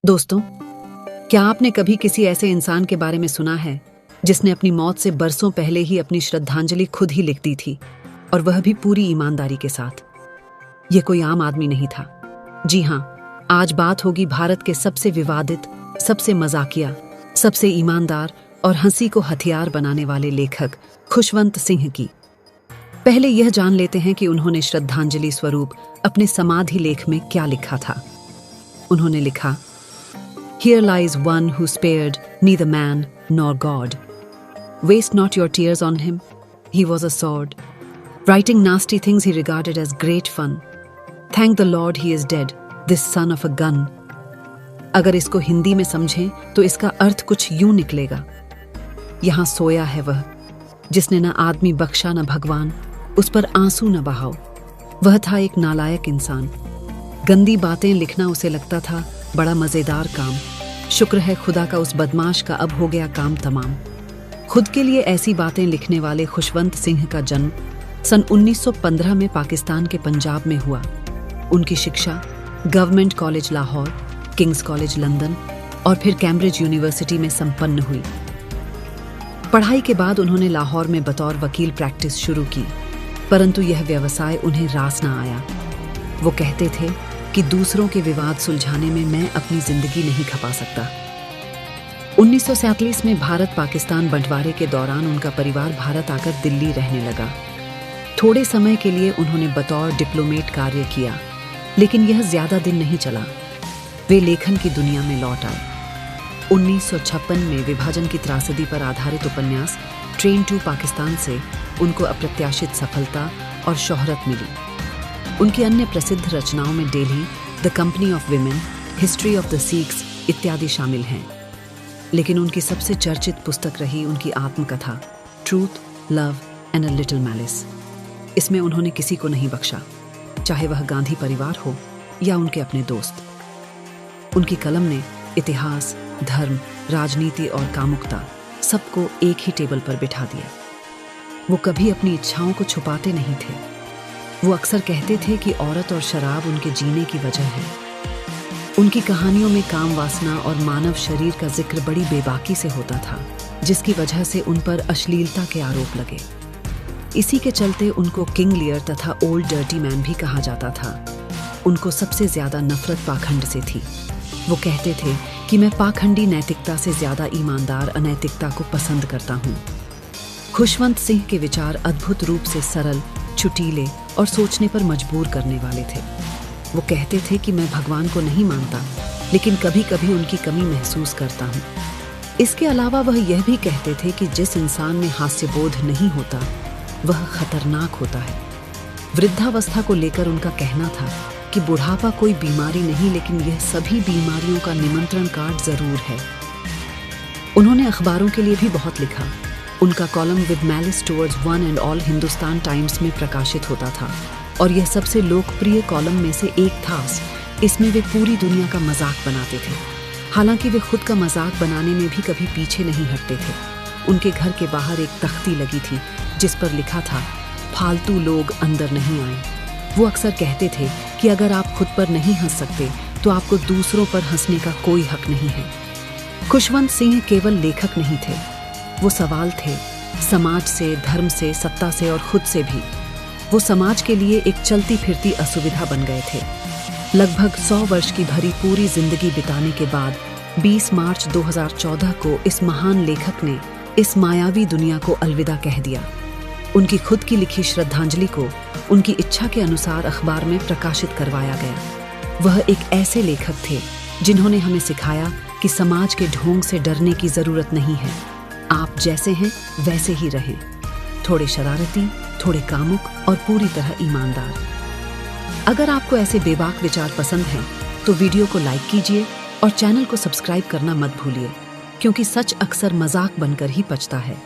दोस्तों, क्या आपने कभी किसी ऐसे इंसान के बारे में सुना है जिसने अपनी मौत से बरसों पहले ही अपनी श्रद्धांजलि खुद ही लिख दी थी, और वह भी पूरी ईमानदारी के साथ? यह कोई आम आदमी नहीं था। जी हां, आज बात होगी भारत के सबसे विवादित, सबसे मजाकिया, सबसे ईमानदार और हंसी को हथियार बनाने वाले लेखक खुशवंत सिंह की। पहले यह जान लेते हैं कि उन्होंने श्रद्धांजलि स्वरूप अपने समाधि लेख में क्या लिखा था। उन्होंने लिखा, Here lies one who spared neither man nor God. Waste not your tears on him. He was a sword. Writing nasty things he regarded as great fun. Thank the Lord he is dead, this son of a gun. अगर इसको हिंदी में समझें तो इसका अर्थ कुछ यूं निकलेगा, यहां सोया है वह जिसने न आदमी बख्शा न भगवान, उस पर आंसू न बहाओ। वह था एक नालायक इंसान। गंदी बातें लिखना उसे लगता था बड़ा मजेदार काम। शुक्र है खुदा का उस बदमाश का अब हो गया काम तमाम। खुद के लिए ऐसी बातें लिखने वाले खुशवंत सिंह का जन्म सन 1915 में पाकिस्तान के पंजाब में हुआ। उनकी शिक्षा government college Lahore, Kings college London और फिर कैम्ब्रिज यूनिवर्सिटी में संपन्न हुई। पढ़ाई के बाद उन्होंने लाहौर में बतौर वकील प्रैक्टिस शुरू की, परंतु यह व्यवसाय उन्हें रास न आया। वो कहते थे कि दूसरों के विवाद सुलझाने में मैं अपनी जिंदगी नहीं खपा सकता। 1947 में भारत पाकिस्तान बंटवारे के दौरान उनका परिवार भारत आकर दिल्ली रहने लगा। थोड़े समय के लिए उन्होंने बतौर डिप्लोमेट कार्य किया, लेकिन यह ज्यादा दिन नहीं चला। वे लेखन की दुनिया में लौट आए। 1956 में विभाजन की त्रासदी पर आधारित उपन्यास ट्रेन टू पाकिस्तान से उनको अप्रत्याशित सफलता और शोहरत मिली। उनकी अन्य प्रसिद्ध रचनाओं में Delhi, the company of women, history of the Sikhs इत्यादि शामिल हैं। लेकिन उनकी सबसे चर्चित पुस्तक रही उनकी आत्मकथा truth, love and a little malice. इसमें उन्होंने किसी को नहीं बख्शा, चाहे वह गांधी परिवार हो या उनके अपने दोस्त। उनकी कलम ने इतिहास, धर्म, राजनीति और कामुकता सबको एक ही टेबल पर बिठा दिया। वो कभी अपनी इच्छाओं को छुपाते नहीं थे। वो अक्सर कहते थे कि औरत और शराब उनके जीने की वजह है। उनकी कहानियों में काम वासना और मानव शरीर का जिक्र बड़ी बेबाकी से होता था, जिसकी वजह से उन पर अश्लीलता के आरोप लगे। इसी के चलते उनको किंग लियर तथा ओल्ड डर्टी मैन भी कहा जाता था। उनको सबसे ज्यादा नफरत पाखंड से थी। वो कहते थे कि मैं पाखंडी नैतिकता से ज्यादा ईमानदार अनैतिकता को पसंद करता हूँ। खुशवंत सिंह के विचार अद्भुत रूप से सरल, छुटीले और सोचने पर मजबूर करने वाले थे। वो कहते थे कि मैं भगवान को नहीं मानता, लेकिन कभी कभी उनकी कमी महसूस करता हूँ। इसके अलावा वह यह भी कहते थे कि जिस इंसान में हास्यबोध नहीं होता वह खतरनाक होता है। वृद्धावस्था को लेकर उनका कहना था कि बुढ़ापा कोई बीमारी नहीं, लेकिन यह सभी बीमारियों का निमंत्रण कार्ड जरूर है। उन्होंने अखबारों के लिए भी बहुत लिखा। उनका column with malice towards one and all Hindustan times में प्रकाशित होता था, और यह सबसे लोकप्रिय कॉलम में से एक था। इसमें वे पूरी दुनिया का मजाक बनाते थे। हालांकि वे खुद का मजाक बनाने में भी कभी पीछे नहीं हटते थे। उनके घर के बाहर एक तख्ती लगी थी जिस पर लिखा था, फालतू लोग अंदर नहीं आए। वो अक्सर कहते थे कि अगर आप खुद पर नहीं हंस सकते तो आपको दूसरों पर हंसने का कोई हक नहीं है। खुशवंत सिंह केवल लेखक नहीं थे, वो सवाल थे, समाज से, धर्म से, सत्ता से और खुद से भी। वो समाज के लिए एक चलती फिरती असुविधा बन गए थे। लगभग 100 वर्ष की भरी पूरी जिंदगी बिताने के बाद 20 मार्च 2014 को इस महान लेखक ने इस मायावी दुनिया को अलविदा कह दिया। उनकी खुद की लिखी श्रद्धांजलि को उनकी इच्छा के अनुसार अखबार में प्रकाशित करवाया गया। वह एक ऐसे लेखक थे जिन्होंने हमें सिखाया कि समाज के ढोंग से डरने की जरूरत नहीं है। आप जैसे हैं वैसे ही रहें, थोड़े शरारती, थोड़े कामुक और पूरी तरह ईमानदार। अगर आपको ऐसे बेबाक विचार पसंद हैं तो वीडियो को लाइक कीजिए और चैनल को सब्सक्राइब करना मत भूलिए, क्योंकि सच अक्सर मजाक बनकर ही पचता है।